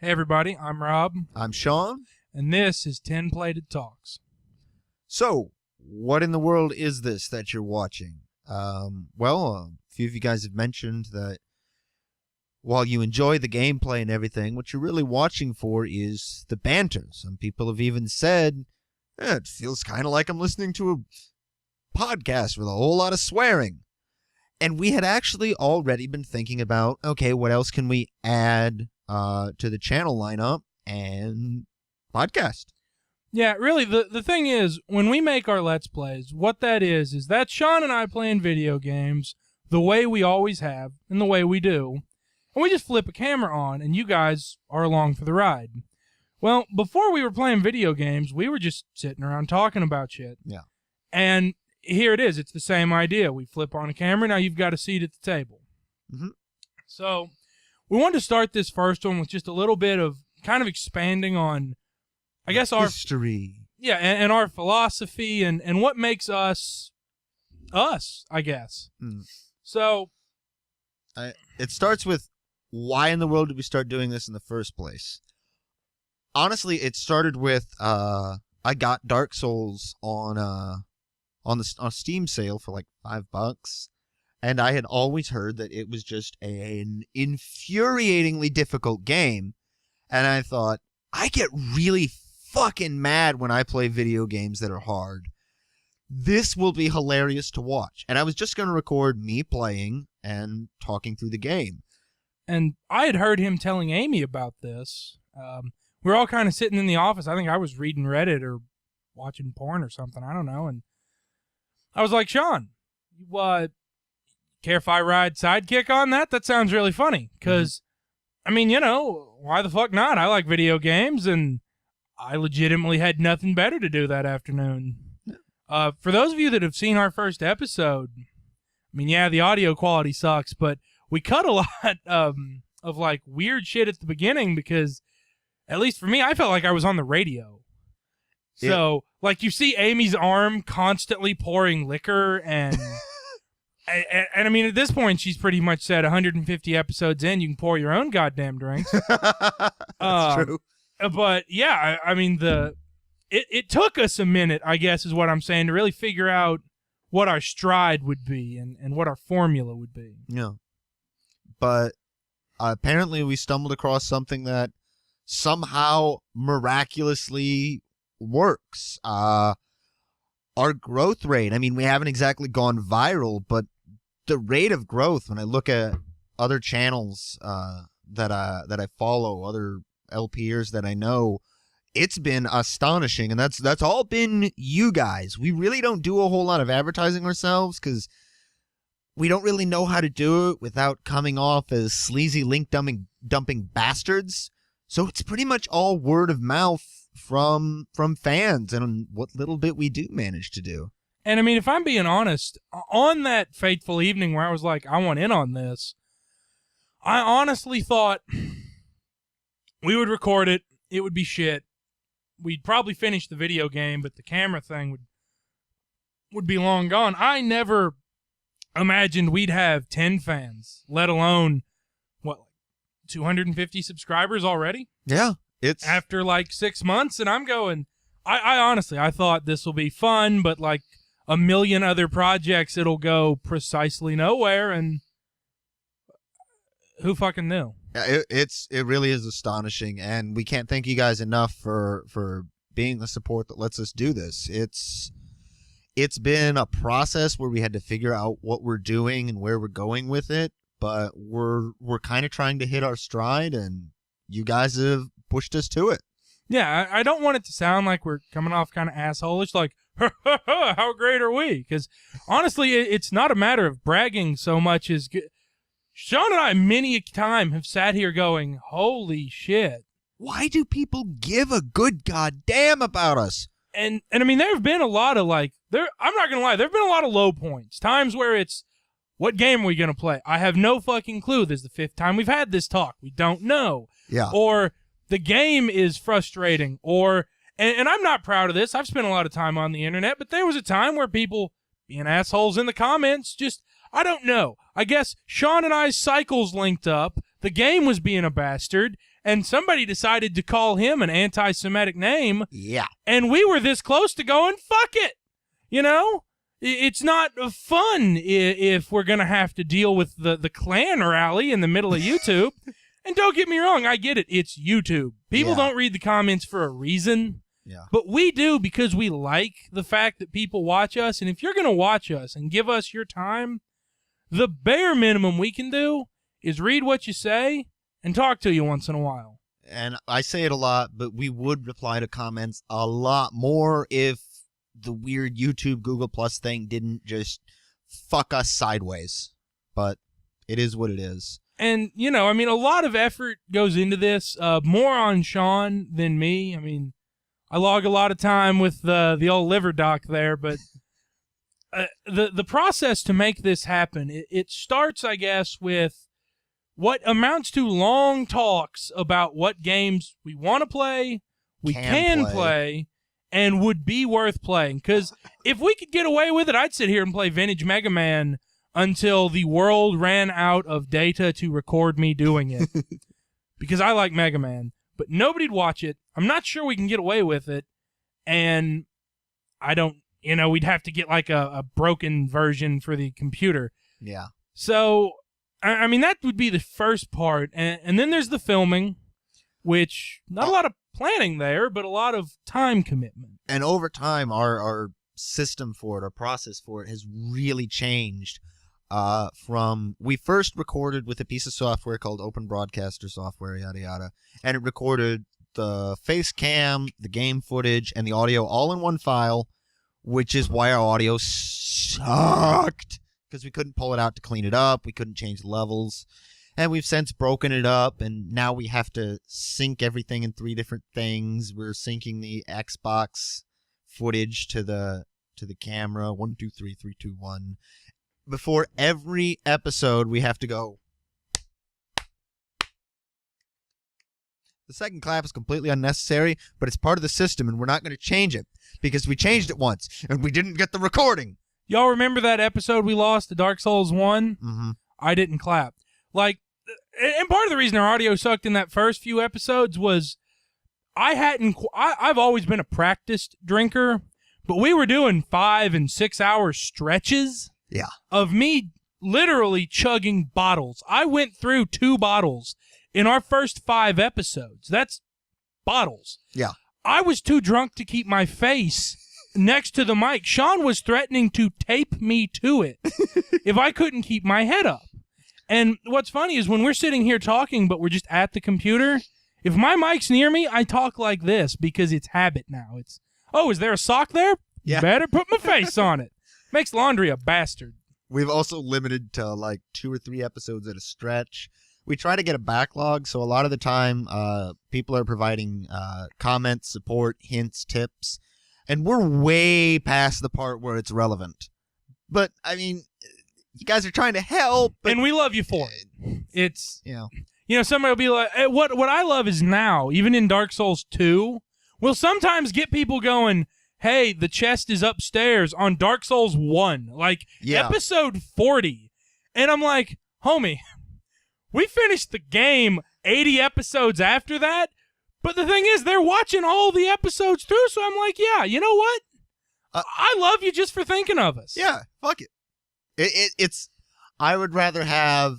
Hey everybody, I'm Rob. I'm Sean. And this is 10 Plated Talks. So, what in the world is this that you're watching? A few of you guys have mentioned that while you enjoy the gameplay and everything, what you're really watching for is the banter. Some people have even said, it feels kind of like I'm listening to a podcast with a whole lot of swearing. And we had actually already been thinking about, okay, what else can we add to the channel lineup and podcast? Yeah, really, the thing is, when we make our Let's Plays, what that is that's Sean and I playing video games the way we always have and the way we do. And we just flip a camera on, and you guys are along for the ride. Well, before we were playing video games, we were just sitting around talking about shit. Yeah. And here it is. It's the same idea. We flip on a camera, now you've got a seat at the table. Mm-hmm. So we wanted to start this first one with just a little bit of kind of expanding on, I guess, our history. Yeah, and our philosophy and what makes us, I guess. Mm. So it starts with, why in the world did we start doing this in the first place? Honestly, it started with I got Dark Souls on a Steam sale for like $5, and I had always heard that it was just an infuriatingly difficult game, and I thought, I get really fucking mad when I play video games that are hard. This will be hilarious to watch. And I was just going to record me playing and talking through the game. And I had heard him telling Amy about this. We were all kind of sitting in the office. I think I was reading Reddit or watching porn or something. I don't know. And I was like, Sean, you care if I ride sidekick on that? That sounds really funny. Because, I mean, you know, why the fuck not? I like video games, and I legitimately had nothing better to do that afternoon. For those of you that have seen our first episode, I mean, yeah, the audio quality sucks, but we cut a lot of like weird shit at the beginning because, at least for me, I felt like I was on the radio. Yeah. So, like, you see Amy's arm constantly pouring liquor, and and I mean, at this point, she's pretty much said 150 episodes in, you can pour your own goddamn drinks. That's true. But yeah, I mean, it took us a minute, I guess, is what I'm saying, to really figure out what our stride would be and what our formula would be. Yeah. But apparently we stumbled across something that somehow miraculously works. Our growth rate, I mean, we haven't exactly gone viral, but the rate of growth, when I look at other channels that I follow, other LPers that I know, it's been astonishing, and that's all been you guys. We really don't do a whole lot of advertising ourselves because we don't really know how to do it without coming off as sleazy link dumping bastards. So it's pretty much all word of mouth from fans and what little bit we do manage to do. And I mean, if I'm being honest, on that fateful evening where I was like, I want in on this, I honestly thought we would record it, it would be shit. We'd probably finish the video game, but the camera thing would be long gone. I never imagined we'd have 10 fans, let alone, 250 subscribers already? Yeah. It's after like 6 months, and I'm going, I honestly, I thought this will be fun, but like a million other projects, it'll go precisely nowhere, and who fucking knew? It really is astonishing, and we can't thank you guys enough for being the support that lets us do this. It's been a process where we had to figure out what we're doing and where we're going with it, but we're kind of trying to hit our stride, and you guys have pushed us to it. Yeah, I don't want it to sound like we're coming off kind of asshole-ish, like, how great are we? Because honestly, it's not a matter of bragging so much as Sean and I many a time have sat here going, holy shit. Why do people give a good goddamn about us? And I mean, there have been a lot of I'm not going to lie, there have been a lot of low points. Times where it's, what game are we going to play? I have no fucking clue. This is the 5th time we've had this talk. We don't know. Yeah. Or the game is frustrating. Or, and I'm not proud of this. I've spent a lot of time on the internet, but there was a time where people being assholes in the comments just, I don't know. I guess Sean and I's cycles linked up. The game was being a bastard. and somebody decided to call him an anti-Semitic name. Yeah. And we were this close to going, fuck it. You know? It's not fun if we're going to have to deal with the Klan rally in the middle of YouTube. And don't get me wrong, I get it. It's YouTube. People don't read the comments for a reason. Yeah. But we do because we like the fact that people watch us. And if you're going to watch us and give us your time, the bare minimum we can do is read what you say and talk to you once in a while. And I say it a lot, but we would reply to comments a lot more if the weird YouTube Google Plus thing didn't just fuck us sideways. But it is what it is. And, you know, I mean, a lot of effort goes into this, more on Sean than me. I mean, I log a lot of time with the old liver doc there, but the process to make this happen, it starts, I guess, with what amounts to long talks about what games we want to play, we can play, and would be worth playing. Because if we could get away with it, I'd sit here and play vintage Mega Man until the world ran out of data to record me doing it. Because I like Mega Man. But nobody'd watch it. I'm not sure we can get away with it. And I don't, you know, we'd have to get like a broken version for the computer. Yeah. So, I mean, that would be the first part. And then there's the filming, which not a lot of planning there, but a lot of time commitment. And over time, our system for it, our process for it has really changed. From we first recorded with a piece of software called Open Broadcaster Software, yada yada, and it recorded the face cam, the game footage, and the audio all in one file, which is why our audio sucked, because we couldn't pull it out to clean it up, we couldn't change the levels, and we've since broken it up, and now we have to sync everything in 3 different things. We're syncing the Xbox footage to the camera, 1 2 3 3 2 1. Before every episode, we have to go. The second clap is completely unnecessary, but it's part of the system, and we're not going to change it, because we changed it once, and we didn't get the recording. Y'all remember that episode we lost to Dark Souls 1? Mm-hmm. I didn't clap. Like, and part of the reason our audio sucked in that first few episodes was I've always been a practiced drinker, but we were doing 5 and 6 hour stretches. Yeah. Of me literally chugging bottles. I went through 2 bottles in our first 5 episodes. That's bottles. Yeah. I was too drunk to keep my face next to the mic. Sean was threatening to tape me to it if I couldn't keep my head up. And what's funny is when we're sitting here talking, but we're just at the computer, if my mic's near me, I talk like this because it's habit now. It's, oh, is there a sock there? Yeah. Better put my face on it. Makes laundry a bastard. We've also limited to like 2 or 3 episodes at a stretch. We try to get a backlog, so a lot of the time people are providing comments, support, hints, tips, and we're way past the part where it's relevant. But, I mean, you guys are trying to help. But, and we love you for it. It's, you know, somebody will be like, hey, what I love is now, even in Dark Souls 2, we'll sometimes get people going, hey, the chest is upstairs on Dark Souls 1, like episode 40. And I'm like, homie, we finished the game 80 episodes after that. But the thing is, they're watching all the episodes through. So I'm like, yeah, you know what? I love you just for thinking of us. Yeah, fuck it. It's, I would rather have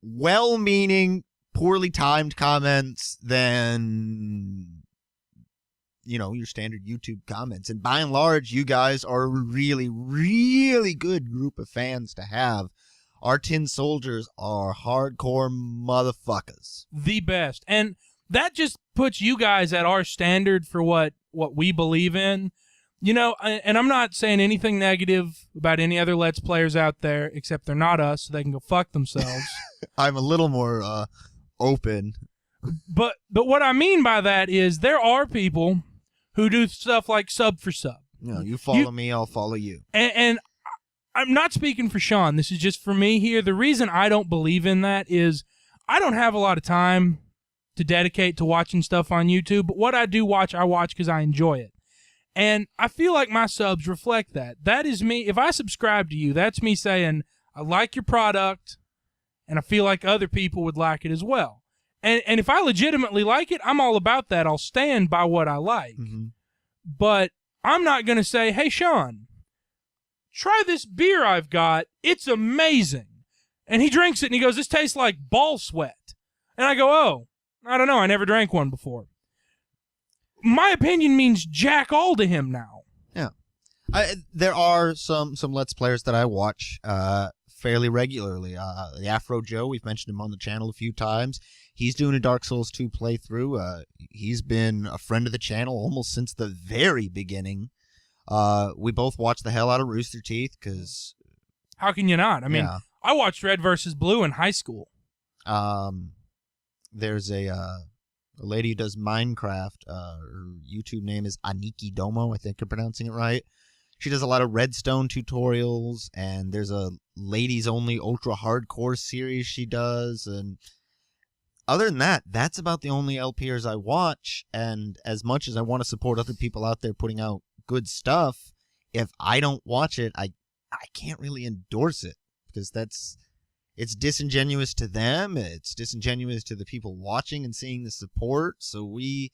well-meaning, poorly timed comments than, you know, your standard YouTube comments. And by and large, you guys are a really, really good group of fans to have. Our tin soldiers are hardcore motherfuckers. The best. And that just puts you guys at our standard for what we believe in. You know, and I'm not saying anything negative about any other Let's Players out there, except they're not us, so they can go fuck themselves. I'm a little more open. But what I mean by that is there are people who do stuff like sub for sub. You know, you follow me, I'll follow you. And I'm not speaking for Sean. This is just for me here. The reason I don't believe in that is I don't have a lot of time to dedicate to watching stuff on YouTube. But what I do watch, I watch because I enjoy it. And I feel like my subs reflect that. That is me. If I subscribe to you, that's me saying, I like your product, and I feel like other people would like it as well. And if I legitimately like it, I'm all about that. I'll stand by what I like. Mm-hmm. But I'm not going to say, hey, Sean, try this beer I've got. It's amazing. And he drinks it and he goes, this tastes like ball sweat. And I go, oh, I don't know. I never drank one before. My opinion means jack all to him now. Yeah. There are some Let's Players that I watch fairly regularly. The Afro Joe, we've mentioned him on the channel a few times. He's doing a Dark Souls 2 playthrough. He's been a friend of the channel almost since the very beginning. We both watched the hell out of Rooster Teeth because... How can you not? I mean, I watched Red vs. Blue in high school. There's a lady who does Minecraft. Her YouTube name is Aniki Domo. I think I'm pronouncing it right. She does a lot of Redstone tutorials, and there's a ladies-only ultra hardcore series she does. And other than that, that's about the only LPers I watch. And as much as I want to support other people out there putting out good stuff, if I don't watch it, I can't really endorse it because it's disingenuous to them. It's disingenuous to the people watching and seeing the support. So we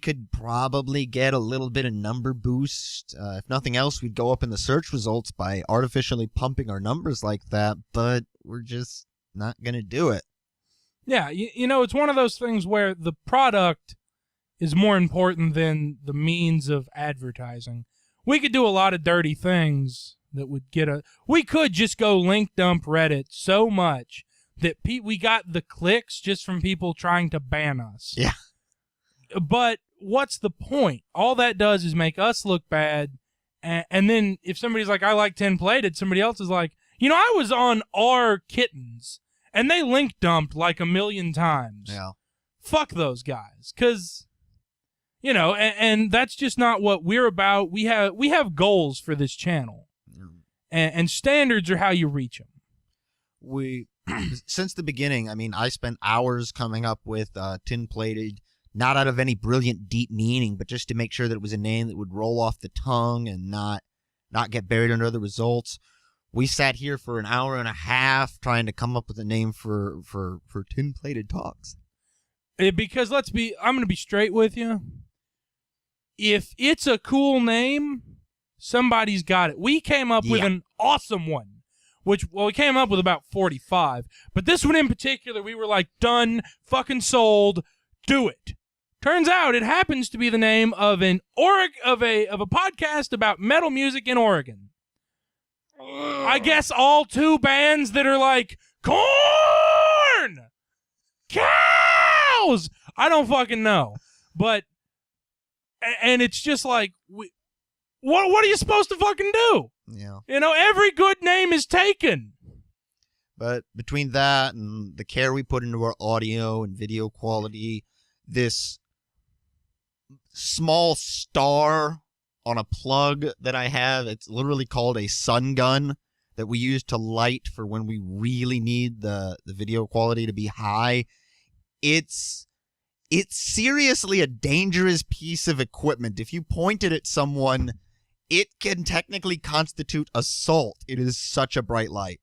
could probably get a little bit of number boost. If nothing else, we'd go up in the search results by artificially pumping our numbers like that, but we're just not going to do it. Yeah, you know, it's one of those things where the product is more important than the means of advertising. We could do a lot of dirty things that would get we could just go link dump Reddit so much that we got the clicks just from people trying to ban us. Yeah. But what's the point? All that does is make us look bad. And then if somebody's like, I like 10 Plated, somebody else is like, you know, I was on R Kittens, and they link dumped like 1,000,000 times. Yeah. Fuck those guys. Because, you know, and that's just not what we're about. We have goals for this channel. And standards are how you reach them. We, since the beginning, I mean, I spent hours coming up with Tin Plated, not out of any brilliant deep meaning, but just to make sure that it was a name that would roll off the tongue and not get buried under the results. We sat here for an hour and a half trying to come up with a name for Tin Plated Talks. Because I'm going to be straight with you. If it's a cool name, somebody's got it. We came up with an awesome one, we came up with about 45, but this one in particular, we were like, done, fucking sold, do it. Turns out it happens to be the name of a podcast about metal music in Oregon. I guess all two bands that are like corn, cows. I don't fucking know, but and it's just like what are you supposed to fucking do? Yeah, you know, every good name is taken. But between that and the care we put into our audio and video quality, this small star on a plug that I have, it's literally called a sun gun that we use to light for when we really need the video quality to be high. It's seriously a dangerous piece of equipment. If you point it at someone, it can technically constitute assault. It is such a bright light.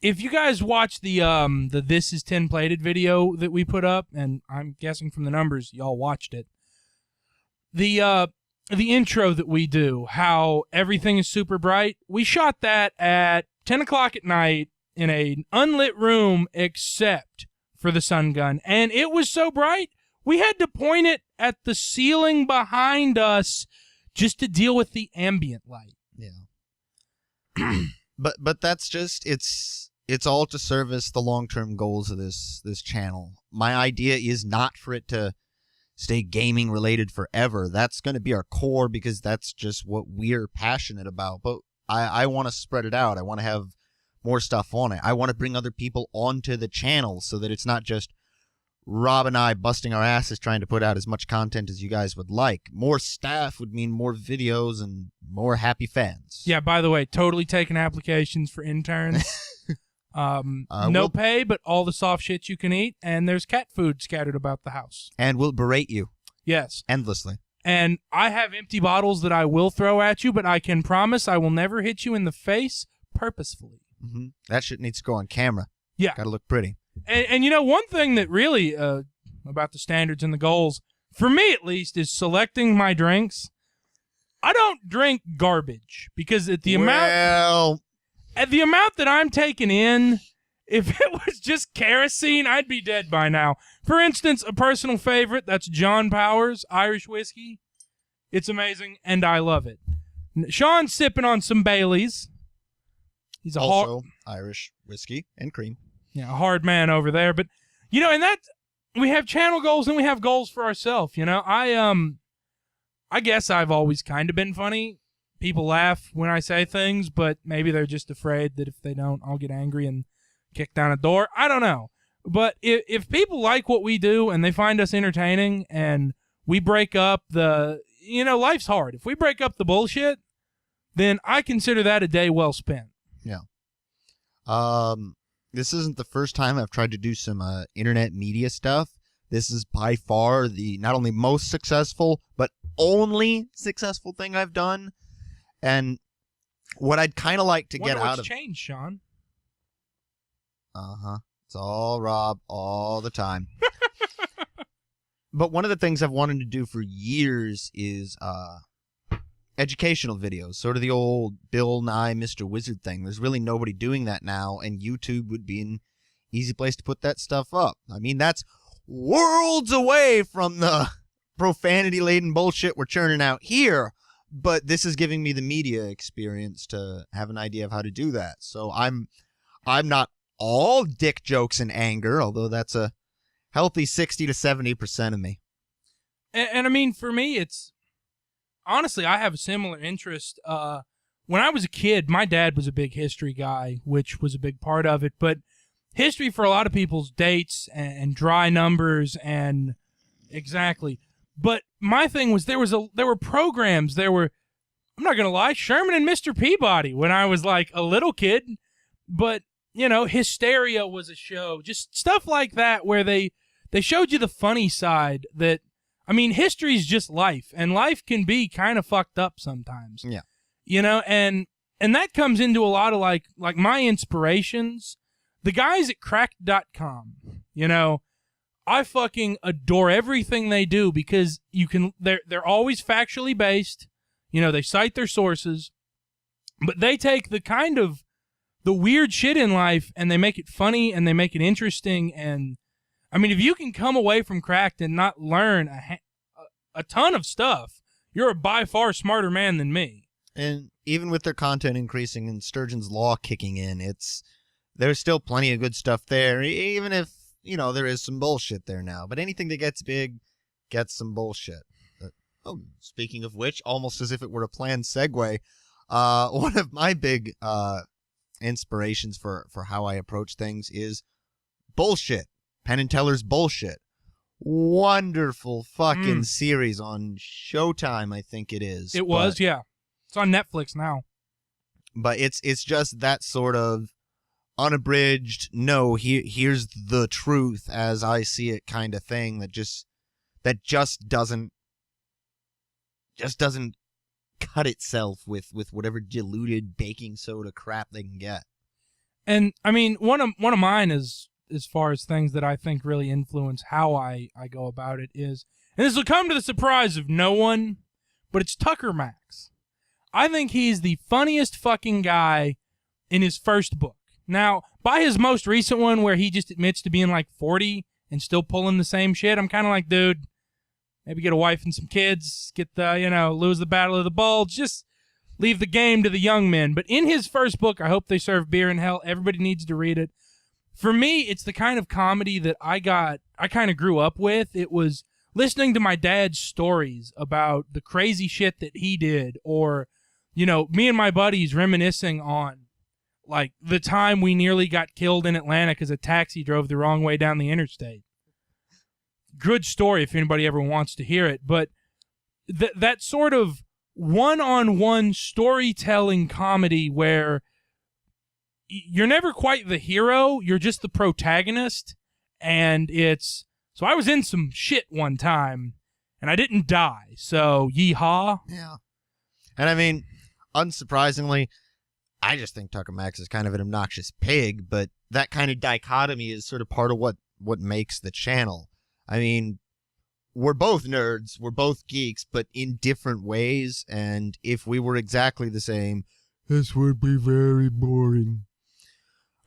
If you guys watch the This Is 10 Plated video that we put up, and I'm guessing from the numbers y'all watched it, the intro that we do, how everything is super bright, we shot that at 10 o'clock at night in an unlit room except for the sun gun. And it was so bright, we had to point it at the ceiling behind us just to deal with the ambient light. Yeah. But that's just, it's all to service the long-term goals of this channel. My idea is not for it to stay gaming related forever. That's going to be our core because that's just what we're passionate about. But I want to spread it out. I want to have more stuff on it. I want to bring other people onto the channel so that it's not just Rob and I busting our asses trying to put out as much content as you guys would like. More staff would mean more videos and more happy fans. Yeah, by the way, totally taking applications for interns. No pay, but all the soft shit you can eat, and there's cat food scattered about the house. And we'll berate you. Yes. Endlessly. And I have empty bottles that I will throw at you, but I can promise I will never hit you in the face purposefully. Mm-hmm. That shit needs to go on camera. Yeah. Gotta look pretty. And you know, one thing that really about the standards and the goals, for me at least, is selecting my drinks. I don't drink garbage because at the amount that I'm taking in, if it was just kerosene, I'd be dead by now. For instance, a personal favorite, that's John Powers Irish whiskey. It's amazing, and I love it. Sean's sipping on some Baileys. He's also Irish whiskey and cream. Yeah, a hard man over there. But, you know, and that, we have channel goals and we have goals for ourselves, you know. I guess I've always kind of been funny. People laugh when I say things, but maybe they're just afraid that if they don't, I'll get angry and kick down a door. I don't know. But if people like what we do and they find us entertaining and we break up the, you know, life's hard. If we break up the bullshit, then I consider that a day well spent. Yeah. This isn't the first time I've tried to do some internet media stuff. This is by far the not only most successful, but only successful thing I've done. And what I'd kind of like to get out of changed, Sean. It's all Rob all the time. But one of the things I've wanted to do for years is educational videos, sort of the old Bill Nye Mr. Wizard thing. There's really nobody doing that now, and YouTube would be an easy place to put that stuff up. I mean, that's worlds away from the profanity-laden bullshit we're churning out here, but this is giving me the media experience to have an idea of how to do that. So I'm not all dick jokes and anger, although that's a healthy 60 to 70% of me. And I mean, for me, it's honestly, I have a similar interest. When I was a kid, my dad was a big history guy, which was a big part of it. But history for a lot of people's dates and dry numbers and exactly. But my thing was there were programs. I'm not gonna lie, Sherman and Mr. Peabody when I was like a little kid. But you know, Hysteria was a show, just stuff like that where they showed you the funny side that. I mean, history's just life, and life can be kind of fucked up sometimes. Yeah. You know, and that comes into a lot of like my inspirations. The guys at cracked.com, you know, I fucking adore everything they do because they're always factually based. You know, they cite their sources, but they take the kind of the weird shit in life and they make it funny and they make it interesting. And I mean, if you can come away from Cracked and not learn a ton of stuff, you're a by far smarter man than me. And even with their content increasing and Sturgeon's Law kicking in, there's still plenty of good stuff there, even if, you know, there is some bullshit there now. But anything that gets big gets some bullshit. Speaking of which, almost as if it were a planned segue, one of my big inspirations for how I approach things is bullshit. Penn and Teller's Bullshit. Wonderful fucking series on Showtime, I think it is. It was, yeah. It's on Netflix now. But it's just that sort of unabridged, no, here's the truth as I see it kind of thing that just doesn't cut itself with whatever diluted baking soda crap they can get. And I mean, one of mine is, as far as things that I think really influence how I go about it is, and this will come to the surprise of no one, but it's Tucker Max. I think he's the funniest fucking guy in his first book. Now, by his most recent one where he just admits to being like 40 and still pulling the same shit, I'm kind of like, dude, maybe get a wife and some kids, get lose the battle of the bulge, just leave the game to the young men. But in his first book, I Hope They Serve Beer in Hell, everybody needs to read it. For me, it's the kind of comedy that I kind of grew up with. It was listening to my dad's stories about the crazy shit that he did, or, you know, me and my buddies reminiscing on, like, the time we nearly got killed in Atlanta because a taxi drove the wrong way down the interstate. Good story if anybody ever wants to hear it. But that sort of one-on-one storytelling comedy where you're never quite the hero, you're just the protagonist, and so I was in some shit one time, and I didn't die, so yeehaw. Yeah. And I mean, unsurprisingly, I just think Tucker Max is kind of an obnoxious pig, but that kind of dichotomy is sort of part of what makes the channel. I mean, we're both nerds, we're both geeks, but in different ways, and if we were exactly the same, this would be very boring.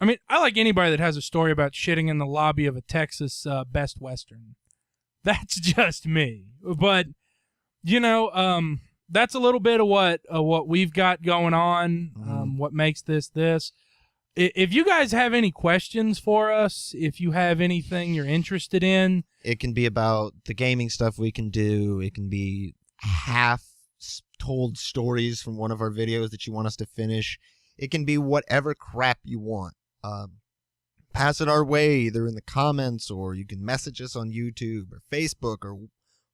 I mean, I like anybody that has a story about shitting in the lobby of a Texas Best Western. That's just me. But, you know, that's a little bit of what we've got going on, what makes this. If you guys have any questions for us, if you have anything you're interested in. It can be about the gaming stuff we can do. It can be half-told stories from one of our videos that you want us to finish. It can be whatever crap you want. Pass it our way, either in the comments, or you can message us on YouTube or Facebook or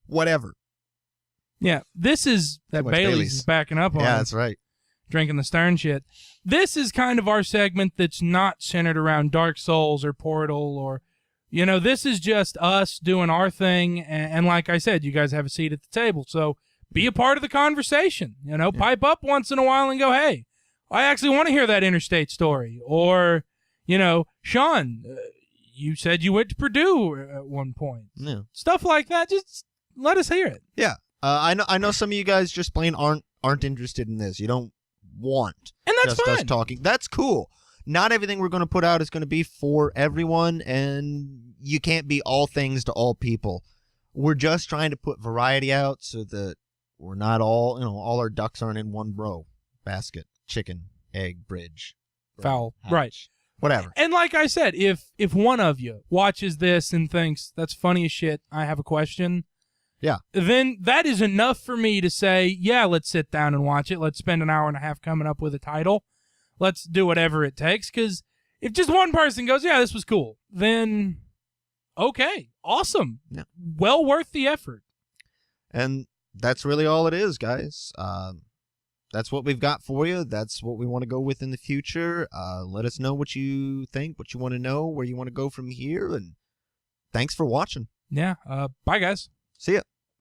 whatever. Yeah, this is that Bailey's backing up on. Yeah, that's right. Drinking the Stern shit. This is kind of our segment that's not centered around Dark Souls or Portal or, you know, this is just us doing our thing. And like I said, you guys have a seat at the table. So be a part of the conversation. You know, pipe up once in a while and go, hey, I actually want to hear that interstate story. Or, you know, Sean, you said you went to Purdue at one point. Yeah. Stuff like that. Just let us hear it. Yeah. I know some of you guys just plain aren't interested in this. You don't want and that's just fine. Us talking. That's cool. Not everything we're going to put out is going to be for everyone, and you can't be all things to all people. We're just trying to put variety out so that we're not all, you know, all our ducks aren't in one row. Basket, chicken, egg, bridge, fowl, hatch, right. Whatever. And like I said, if one of you watches this and thinks that's funny as shit, I have a question. Yeah. Then that is enough for me to say, yeah, let's sit down and watch it. Let's spend an hour and a half coming up with a title. Let's do whatever it takes. Because if just one person goes, yeah, this was cool, then okay, awesome. Yeah. Well worth the effort. And that's really all it is, guys. That's what we've got for you. That's what we want to go with in the future. Let us know what you think, what you want to know, where you want to go from here. And thanks for watching. Yeah. Bye, guys. See ya.